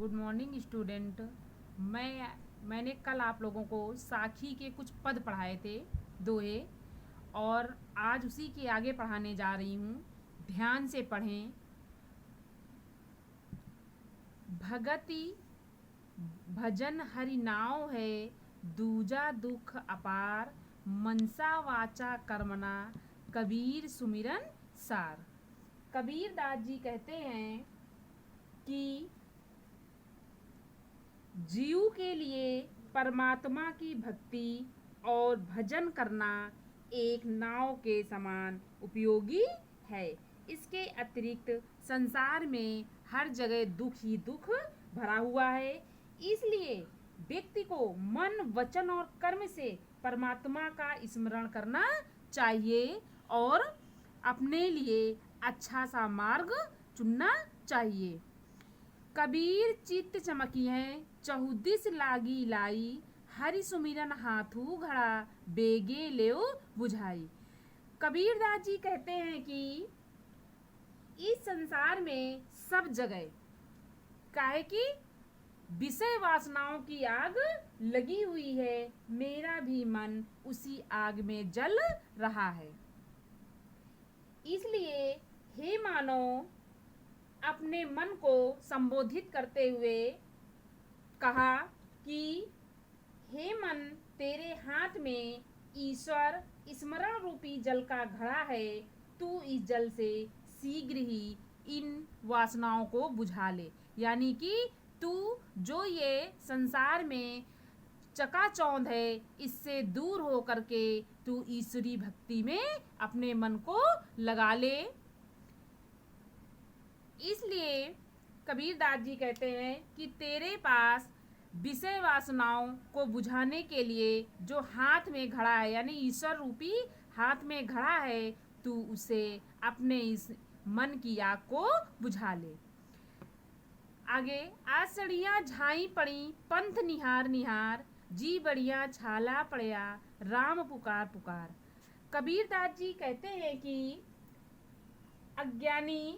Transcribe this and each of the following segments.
Good morning student. मैंने कल आप लोगों को साखी के कुछ पद पढ़ाए थे, दोहे, और आज उसी के आगे पढ़ाने जा रही हूँ। ध्यान से पढ़ें। भगति भजन हरि नाव है, दूजा दुख अपार, मनसा वाचा कर्मना, कबीर सुमिरन सार। कबीर दास जी कहते हैं कि जीव के लिए परमात्मा की भक्ति और भजन करना एक नाव के समान उपयोगी है। इसके अतिरिक्त संसार में हर जगह दुख ही दुख भरा हुआ है। इसलिए व्यक्ति को मन, वचन और कर्म से परमात्मा का स्मरण करना चाहिए और अपने लिए अच्छा सा मार्ग चुनना चाहिए। कबीर चित्त चमकी है, चहुदिस लागी लाई, हरि सुमिरन हाथू घड़ा, बेगे लेओ बुझाई। कबीर दास जी कहते हैं कि इस संसार में सब जगह काहे कि विषय वासनाओं की आग लगी हुई है, मेरा भी मन उसी आग में जल रहा है। इसलिए हे मानव, अपने मन को संबोधित करते हुए कहा कि हे मन, तेरे हाथ में ईश्वर स्मरण रूपी जल का घड़ा है। तू इस जल से शीघ्र ही इन वासनाओं को बुझा ले। यानी कि तू जो ये संसार में चकाचौंध है, इससे दूर हो करके तू ईश्वरी भक्ति में अपने मन को लगा ले। इसलिए कबीर दास जी कहते हैं कि तेरे पास विषय वासनाओं को बुझाने के लिए जो हाथ में घड़ा है, यानी ईश्वर रूपी हाथ में घड़ा है, तू उसे अपने इस मन की आग को बुझा ले। आगे, आज सड़ियाँ झाई पड़ी, पंथ निहार निहार, जी बढ़िया छाला पड़या, राम पुकार पुकार। कबीर दास जी कहते हैं कि अज्ञानी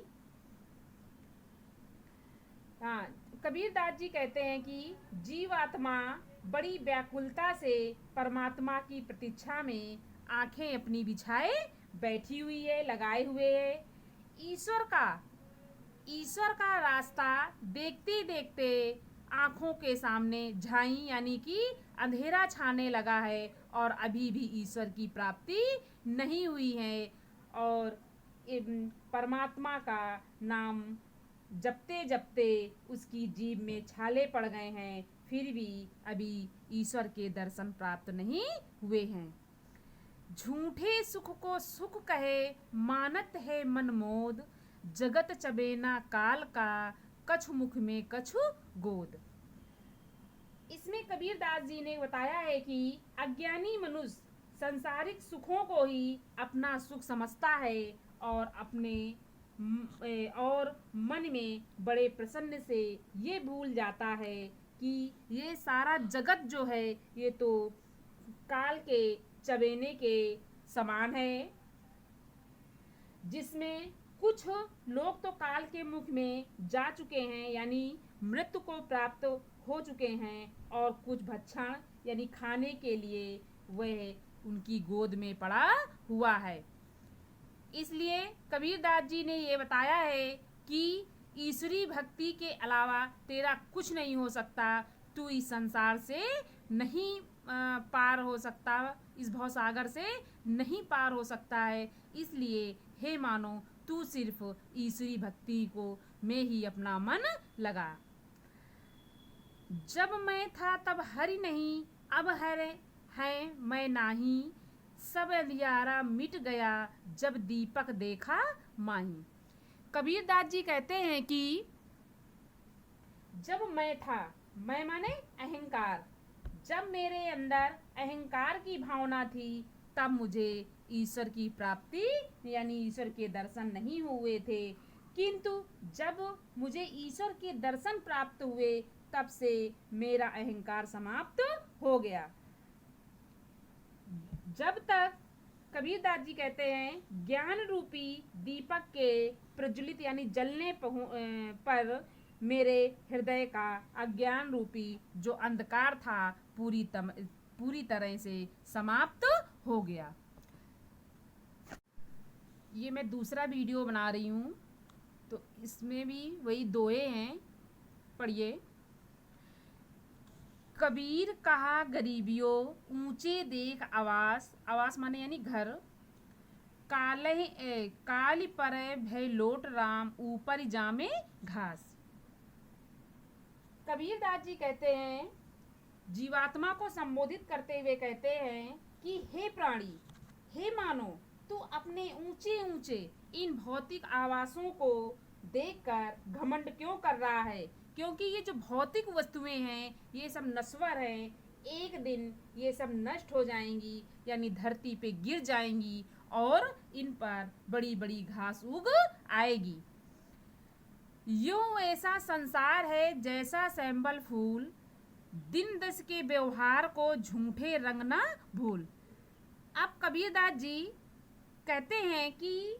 कबीर दास जी कहते हैं कि जीवात्मा बड़ी व्याकुलता से परमात्मा की प्रतीक्षा में आंखें अपनी बिछाए बैठी हुई है, लगाए हुए है। ईश्वर का रास्ता देखते देखते आंखों के सामने झाई यानी कि अंधेरा छाने लगा है और अभी भी ईश्वर की प्राप्ति नहीं हुई है और परमात्मा का नाम जपते जपते उसकी जीभ में छाले पड़ गए हैं, फिर भी अभी ईश्वर के दर्शन प्राप्त नहीं हुए हैं। झूठे सुख को सुख कहे, मानत है मन मोद, जगत चबेना काल का, कछु मुख में कछु गोद। इसमें कबीर दास जी ने बताया है कि अज्ञानी मनुष्य सांसारिक सुखों को ही अपना सुख समझता है और मन में बड़े प्रसन्न से ये भूल जाता है कि ये सारा जगत जो है ये तो काल के चबेने के समान है, जिसमें कुछ लोग तो काल के मुख में जा चुके हैं, यानी मृत्यु को प्राप्त हो चुके हैं, और कुछ भक्षण यानी खाने के लिए वह उनकी गोद में पड़ा हुआ है। इसलिए कबीर दास जी ने ये बताया है कि ईश्वरी भक्ति के अलावा तेरा कुछ नहीं हो सकता, तू इस संसार से नहीं पार हो सकता, इस भवसागर से नहीं पार हो सकता है। इसलिए हे मानो, तू सिर्फ ईश्वरी भक्ति को में ही अपना मन लगा। जब मैं था तब हरि नहीं, अब हरे है मैं नाही, सब अंधियारा मिट गया, जब दीपक देखा माही। कबीर दास जी कहते हैं कि जब मैं था, मैं माने अहंकार, जब मेरे अंदर अहंकार की भावना थी तब मुझे ईश्वर की प्राप्ति यानी ईश्वर के दर्शन नहीं हुए थे, किंतु जब मुझे ईश्वर के दर्शन प्राप्त हुए तब से मेरा अहंकार समाप्त हो गया। जब तक कबीर दास जी कहते हैं ज्ञान रूपी दीपक के प्रज्वलित यानी जलने पर मेरे हृदय का अज्ञान रूपी जो अंधकार था पूरी तरह से समाप्त हो गया। ये मैं दूसरा वीडियो बना रही हूँ, तो इसमें भी वही दोहे हैं, पढ़िए। कबीर कहा गरीबियों ऊंचे देख आवास, आवास माने यानी घर, काली पर भय लोट राम ऊपर जामे घास। कबीर दास जी कहते हैं, जीवात्मा को संबोधित करते हुए कहते हैं कि हे प्राणी, हे मानो, तू अपने ऊंचे ऊंचे इन भौतिक आवासों को देखकर घमंड क्यों कर रहा है? क्योंकि ये जो भौतिक वस्तुएं हैं ये सब नश्वर हैं, एक दिन ये सब नष्ट हो जाएंगी, यानी धरती पे गिर जाएंगी और इन पर बड़ी बड़ी घास उग आएगी। यूं ऐसा संसार है जैसा सैंबल फूल, दिन दस के व्यवहार को झूठे रंग ना भूल। अब कबीरदास जी कहते हैं कि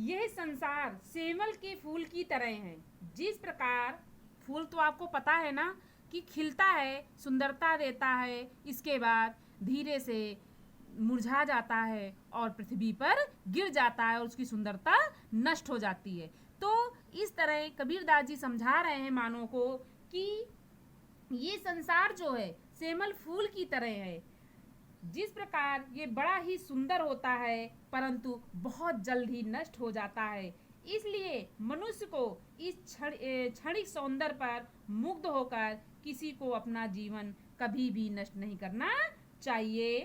यह संसार सेमल के फूल की तरह है। जिस प्रकार फूल तो आपको पता है ना कि खिलता है, सुंदरता देता है, इसके बाद धीरे से मुरझा जाता है और पृथ्वी पर गिर जाता है और उसकी सुंदरता नष्ट हो जाती है। तो इस तरह कबीरदास जी समझा रहे हैं मानव को कि ये संसार जो है सेमल फूल की तरह है। जिस प्रकार ये बड़ा ही सुंदर होता है परंतु बहुत जल्द ही नष्ट हो जाता है, इसलिए मनुष्य को इस क्षणिक सौंदर्य पर मुग्ध होकर किसी को अपना जीवन कभी भी नष्ट नहीं करना चाहिए।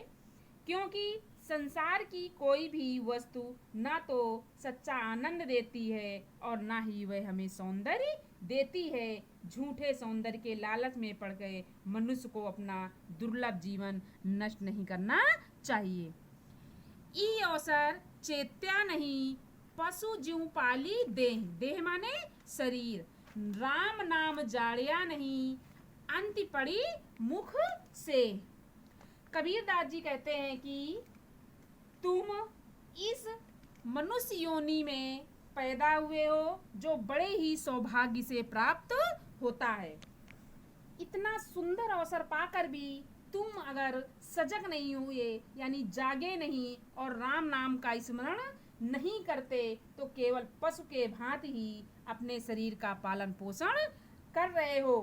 क्योंकि संसार की कोई भी वस्तु ना तो सच्चा आनंद देती है और ना ही वह हमें सौंदर्य देती है। झूठे सौंदर्य के लालच में पड़ गए मनुष्य को अपना दुर्लभ जीवन नष्ट नहीं करना चाहिए। ई अवसर चेत्या नहीं पशु ज्यों पाली देह, देह माने शरीर, राम नाम जाड़िया नहीं अंति पड़ी मुख से। कबीरदास जी कहते हैं कि तुम इस मनुष्य योनि में पैदा हुए हो जो बड़े ही सौभाग्य से प्राप्त होता है। इतना सुंदर अवसर पाकर भी तुम अगर सजग नहीं हुए यानी जागे नहीं और राम नाम का स्मरण नहीं करते तो केवल पशु के भांति ही अपने शरीर का पालन पोषण कर रहे हो।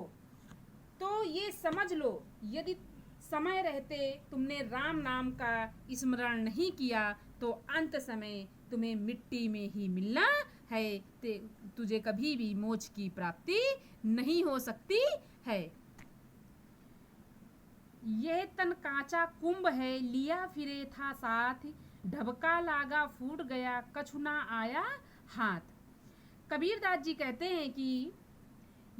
तो ये समझ लो, यदि समय रहते तुमने राम नाम का स्मरण नहीं किया तो अंत समय तुम्हें मिट्टी में ही मिलना है, तुझे कभी भी मोक्ष की प्राप्ति नहीं हो सकती है। यह तन कांचा कुंभ है लिया फिरे था साथ, ढबका लागा फूट गया कछु ना आया हाथ। कबीरदास जी कहते हैं कि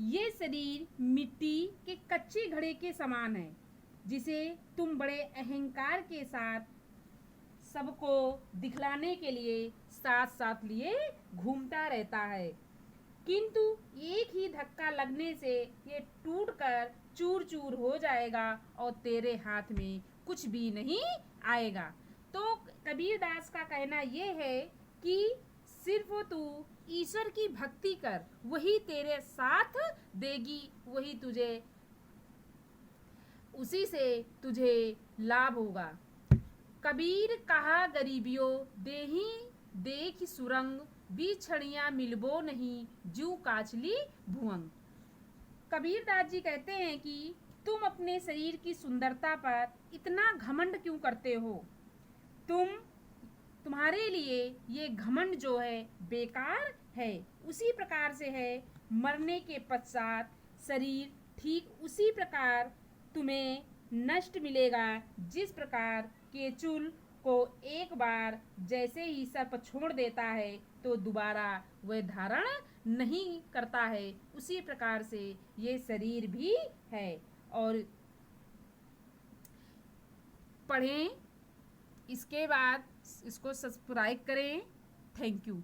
ये शरीर मिट्टी के कच्चे घड़े के समान है जिसे तुम बड़े अहंकार के साथ सबको दिखलाने के लिए साथ साथ लिए घूमता रहता है, किंतु एक ही धक्का लगने से ये टूटकर चूर चूर हो जाएगा और तेरे हाथ में कुछ भी नहीं आएगा। तो कबीरदास का कहना ये है कि सिर्फ तू ईश्वर की भक्ति कर, वही तेरे साथ देगी, वही तुझे, उसी से तुझे लाभ होगा। कबीर कहा गरीबियों देही देख सुरंग, बिछड़ियां मिलबो नहीं जू काचली भुअंग। कबीरदास जी कहते हैं कि तुम अपने शरीर की सुंदरता पर इतना घमंड क्यों करते हो? तुम्हारे लिए ये घमंड जो है बेकार है। उसी प्रकार से है मरने के पश्चात शरीर ठीक उसी प्रकार तुम्हें नष्ट मिलेगा जिस प्रकार केचुल को एक बार जैसे ही सर्प छोड़ देता है तो दोबारा वह धारण नहीं करता है, उसी प्रकार से ये शरीर भी है। और पढ़ें, इसके बाद इसको सब्सक्राइब करें। Thank you.